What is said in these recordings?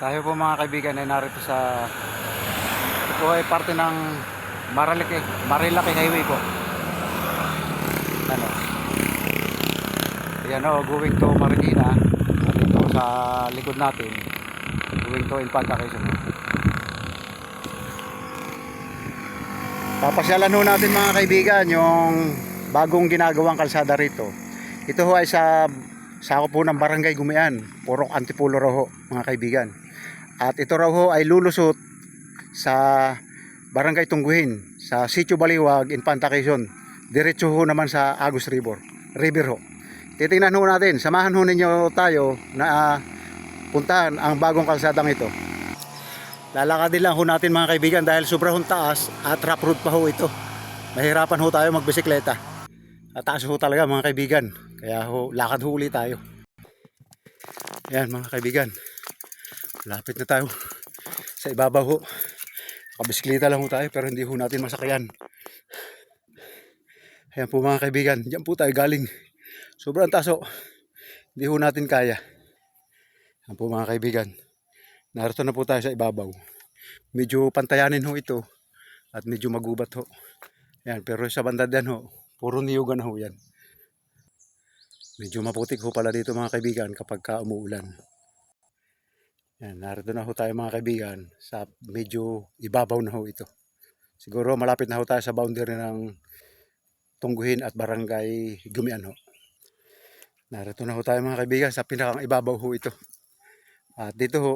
Tayo po mga kaibigan ay narito sa ito po ay parte ng Marilaki Highway po. Ano? Yan o, going to Marikina. Dito sa likod natin. Going to Infanta Quezon. Papasyalan ho natin mga kaibigan yung bagong ginagawang kalsada rito. Ito ho ay sa sakop po ng Barangay Gumian, Purok Antipolo raw ho mga kaibigan. At ito raw ho ay lulusot sa Barangay Tungguhin, sa Sitio Baliwag, Infanta Quezon. Diretso ho naman sa Agus River ho. Titingnan ho natin, samahan ho ninyo tayo na puntahan ang bagong kalsadang ito. Lalakadin lang ho natin mga kaibigan dahil sobrang taas at rough road pa ho ito. Mahirapan ho tayo magbisikleta. At taas ho talaga mga kaibigan. Kaya ho, lakad ho ulit tayo. Ayan mga kaibigan. Lapit na tayo sa ibabaw ho. Nakabisikleta lang ho tayo pero hindi ho natin masakyan. Ayan po mga kaibigan. Diyan po tayo galing. Sobrang taas ho. Hindi ho natin kaya. Ayan po mga kaibigan. Narito na po tayo sa ibabaw. Medyo pantayanin ho ito. At medyo magubat ho. Ayan, pero sa banda dyan ho. Puro niyugan ho yan. Medyo maputik ho pala dito mga kaibigan kapag umuulan. Yan, narito na ho tayo mga kaibigan sa medyo ibabaw na ho ito. Siguro malapit na ho tayo sa boundary ng Tungguhin at Barangay Gumian ho. Narito na ho tayo mga kaibigan sa pinakang ibabaw ho ito. At dito ho,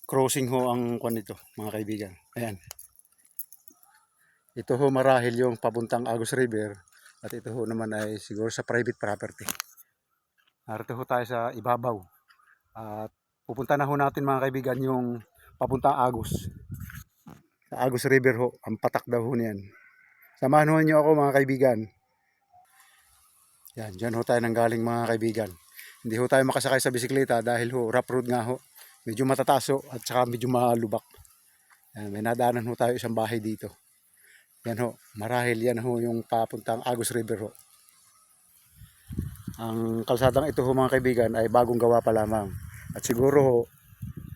crossing ho ang kwan nito mga kaibigan. Ayan. Ito ho marahil yung papuntang Agus River. At ito ho naman ay siguro sa private property. Narito ho tayo sa ibabaw. At pupunta na ho natin mga kaibigan yung papuntang Agus. Sa Agus River ho. Ang patak daw ho niyan. Samahan ho niyo ako mga kaibigan. Yan, dyan ho tayo nang galing mga kaibigan. Hindi ho tayo makasakay sa bisikleta dahil ho rough road nga ho. Medyo matataas ho at saka medyo malubak. Yan, may nadaanan ho tayo isang bahay dito. Yan ho, marahil yan ho yung papuntang Agus River ho. Ang kalsadang ito ho mga kaibigan ay bagong gawa pa lamang. At siguro ho,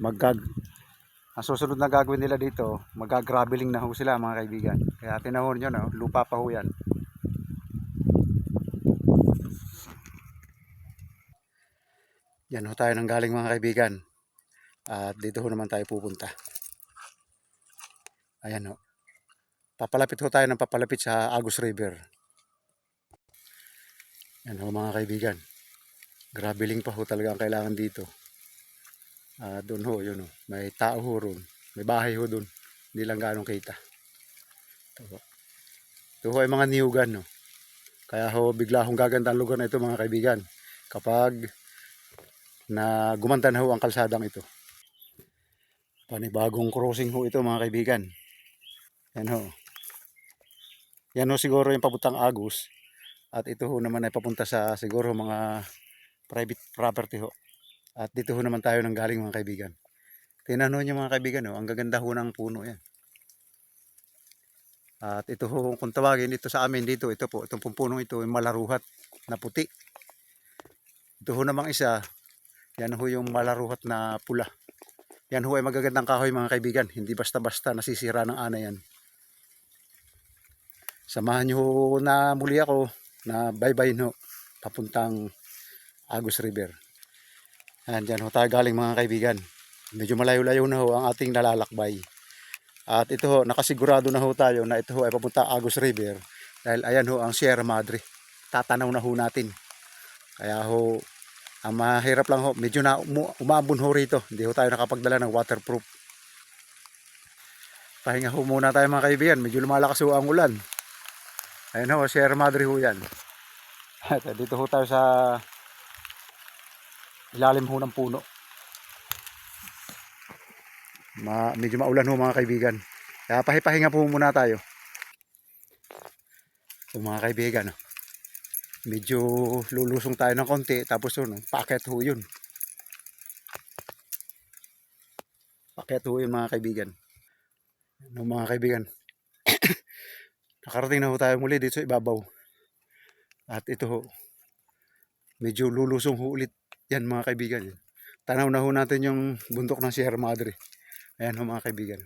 ang susunod na gagawin nila dito, mag-graveling na ho sila mga kaibigan. Kaya tinahon nyo na, lupa pa ho yan. Yan ho tayo nang galing mga kaibigan. At dito ho naman tayo pupunta. Ayan ho. Papalapit ho tayo ng papalapit sa Agus River. Yan ho mga kaibigan. Graveling pa ho talaga ang kailangan dito. Doon ho, yun ho. May tao ho ron. May bahay ho doon. Hindi lang ganong kita. Ito ho ay mga niyugan. No? Kaya ho, bigla hong gaganda ang lugar na ito mga kaibigan. Kapag na gumanda na ho ang kalsadang ito. Panibagong crossing ho ito mga kaibigan. Yan ho. Yan ho siguro yung papuntang Agus. At ito ho naman ay papunta sa siguro mga private property ho. At dito ho naman tayo nang galing mga kaibigan. Tingnan ho niyo mga kaibigan ho. Ang gaganda ho ng puno yan. At ito ho kung tawagin ito sa amin dito. Ito po. Itong punong ito yung malaruhat na puti. Ito ho namang isa. Yan ho yung malaruhat na pula. Yan ho ay magagandang kahoy mga kaibigan. Hindi basta-basta nasisira ng ana yan. Samahan nyo na muli ako na bye-bye no, papuntang Agus River. Ayan, dyan ho tayo galing mga kaibigan. Medyo malayo-layo na ho ang ating nalalakbay. At ito ho, nakasigurado na ho tayo na ito ho ay papuntang Agus River. Dahil ayan ho ang Sierra Madre. Tatanaw na ho natin. Kaya ho, ang mahirap lang ho, medyo na umambon ho rito. Hindi ho tayo nakapagdala ng waterproof. Pahinga ho muna tayo mga kaibigan. Medyo lumalakas ho ang ulan. Ayun ho, Sierra Madre ho yan. At dito ho tayo sa ilalim ho ng puno. Medyo maulan ho mga kaibigan. Kaya pahinga po muna tayo. So mga kaibigan, medyo lulusong tayo ng konti. Tapos paakyat ho yun. Paakyat ho yun mga kaibigan. Mga kaibigan. Nakarating na ho tayo muli dito sa ibabaw. At ito ho, medyo lulusong ho ulit yan mga kaibigan. tanaw na ho natin yung bundok ng Sierra Madre. Ayan ho mga kaibigan.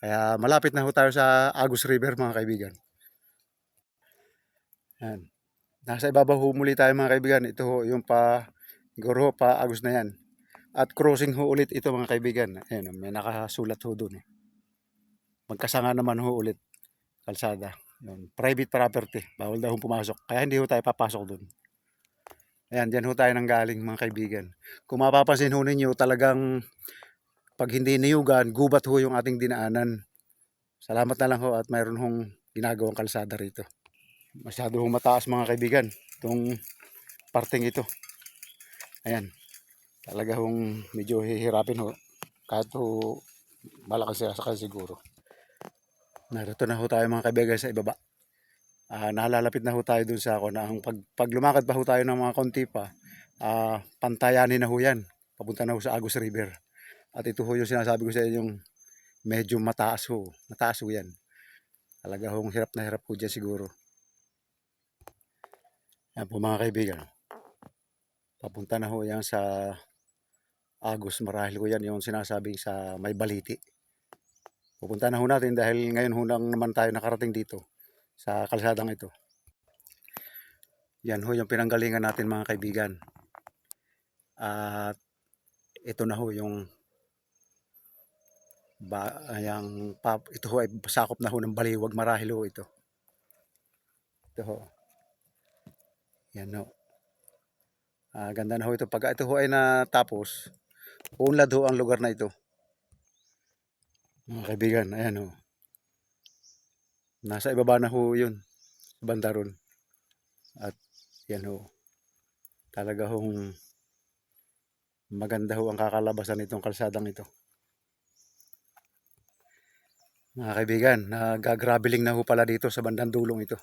Kaya malapit na ho tayo sa Agus River mga kaibigan. Ayan. Nasa ibabaw ho muli tayo mga kaibigan. Ito ho yung siguro ho, pa Agus na yan. At crossing ho ulit ito mga kaibigan. Ayan, may nakasulat ho doon. Magkasanga naman ho ulit kalsada. Yun, private property. Bawal daw ho pumasok. Kaya hindi ho tayo papasok doon. Ayan, dyan ho tayo nang galing mga kaibigan. Kung mapapansin ho ninyo, talagang pag hindi niyugan, gubat ho yung ating dinaanan. Salamat na lang ho at mayroon hong ginagawang kalsada rito. Masyado hong mataas mga kaibigan. Itong parting ito. Ayan. Talaga hong medyo hihirapin ho. Kahit ho malakas sila siguro. Narito na ho tayo mga kaibigan sa ibaba. Nalalapit na ho tayo dun sa ako na pag lumakad pa ho tayo ng mga konti pa, pantayanin na ho yan. Papunta na ho sa Agus River. At ito ho yung sinasabi ko sa inyo, medyo mataas ho. Mataas ho yan. Talaga hong hirap na hirap ho dyan siguro. Yan po mga kaibigan. Papunta na ho yan sa Agus. Marahil ko yan yung sinasabing sa may baliti. Pupunta na ho natin dahil ngayon ho lang naman tayo nakarating dito sa kalsadang ito. Yan ho yung pinanggalingan natin mga kaibigan. At ito na ho yung ito ho ay sakop na ho ng Baliwag marahil ho ito. Ito ho. Yan ho. Ganda na ho ito. Pag ito ho ay natapos, unlad ho ang lugar na ito. Mga kaibigan, ayan ho. Nasa ibaba na ho yun. Sa banda ron. At yan ho. Talaga hong maganda ho ang kakalabasan nitong kalsadang ito. Mga kaibigan, nag-graveling na ho pala dito sa bandang dulong ito.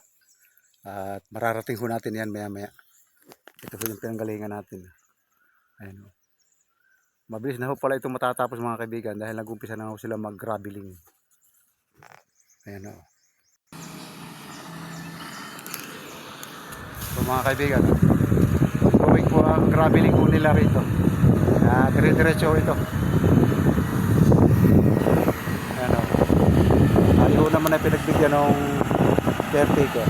At mararating ho natin yan maya maya. Ito ho yung pinanggalingan natin. Ayan ho. Mabilis na ho pala ito matatapos mga kaibigan dahil nag-umpisa na ho sila mag-graveling. Ayan ho. So mga kaibigan, going po ang graveling po nila rito. Dire-diretso ito. Ayan o. Ayaw naman na pinagbigyan ng caretaker.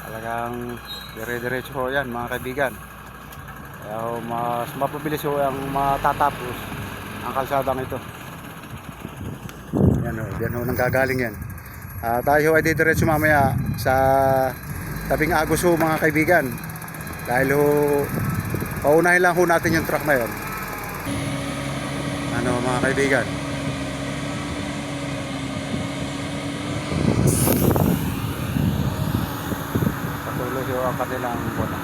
Talagang dire-diretso ho yan mga kaibigan. Kaya ho, mas mapabilis ho ang matatapos ang kalsadang ito. Yan ho, nanggagaling yan. Tayo ay didiretso mamaya sa tabing Agus ho mga kaibigan. Dahil ho, paunahin lang ho natin yung truck na yun. Ano mga kaibigan. Patuloy ho ang kanilang bono.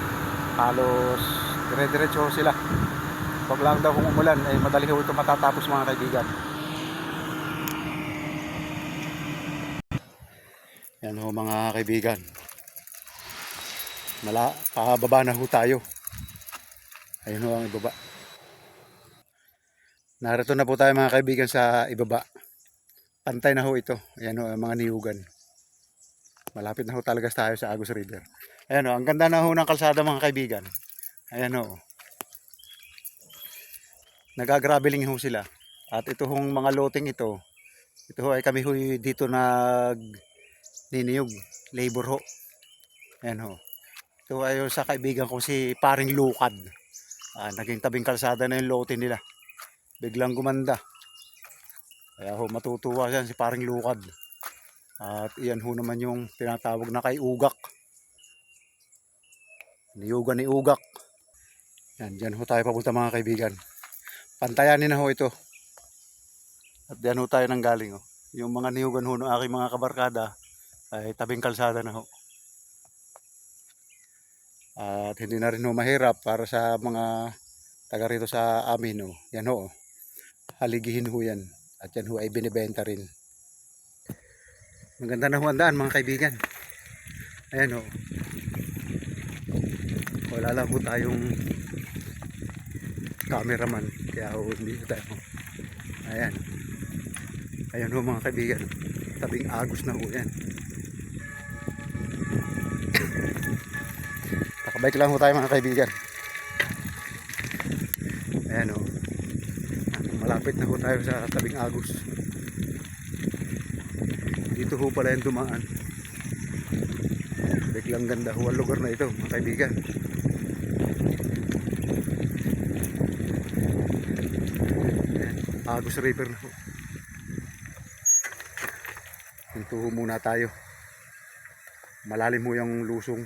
Halos dire-diretso ho sila. Pag lang daw kung umulan, ay madali ho ito matatapos mga kaibigan. Yan ho mga kaibigan. Pababa na ho tayo. Ayun ho ang ibaba. Narito na po tayo mga kaibigan sa ibaba. Pantay na ho ito. Ayan ho ang mga niyugan. Malapit na ho talaga tayo sa Agus River. Ayan ho, ang ganda na ho ng kalsada mga kaibigan. Ayan ho. Nagagrabeling ho sila. At ito hong mga loting ito. Ito ho ay kami ho dito niniyog. Labor ho. Ayan ho. Ito ay sa kaibigan ko si Paring Lukad. Naging tabing kalsada na yung lote nila. Biglang gumanda. Kaya ho matutuwa yan si Paring Lukad. At iyan ho naman yung tinatawag na kay Ugak. Niyugan ni Ugak. Yan, dyan ho tayo papunta mga kaibigan. Pantayanin na ho ito. At dyan ho tayo nang galing ho. Yung mga niyugan ho ng aking mga kabarkada ay tabing kalsada na ho. At hindi na rin ho mahirap para sa mga taga rito sa amin ho. Yan ho. Haligihin ho yan. At yan ho ay binibenta rin. Maganda na ho ang daan mga kaibigan. Ayan ho. Wala lang ho tayong cameraman. Kaya ho hindi tayo. Ayan. Ayan ho mga kaibigan. Tabing Agus na ho yan. Nakabike lang ho tayo mga kaibigan. Ayan o. Malapit na ho tayo sa tabing Agos. Dito ho pala yung dumaan. Biglang ganda ho ang lugar na ito mga kaibigan. Ayan, Agos River na ho. Hinto ho muna tayo. Malalim ho yung lusong.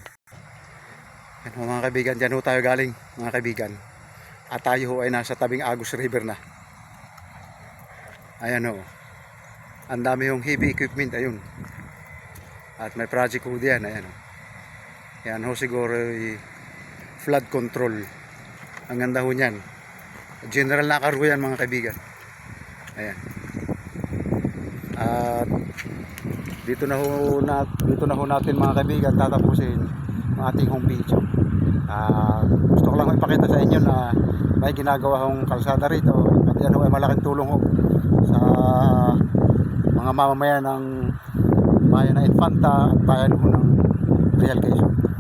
Yan ho mga kaibigan, dyan ho tayo galing mga kaibigan. At tayo ho ay nasa tabing Agos River na. Ayan ho. Ang dami yung heavy equipment, ayun. At may project ho diyan, ayan ho. Yan ho siguro flood control. Ang ganda ho niyan. General na cargo yan mga kaibigan. Ayan. At dito na ho natin mga kaibigan tatapusin ang ating home video. Gusto ko lang ipakita sa inyo na may ginagawa hong kalsada rito at yan ho ay malaking tulong ho sa mga mamamayan ng bayan ng Infanta at bayan ho ng Real Quezon.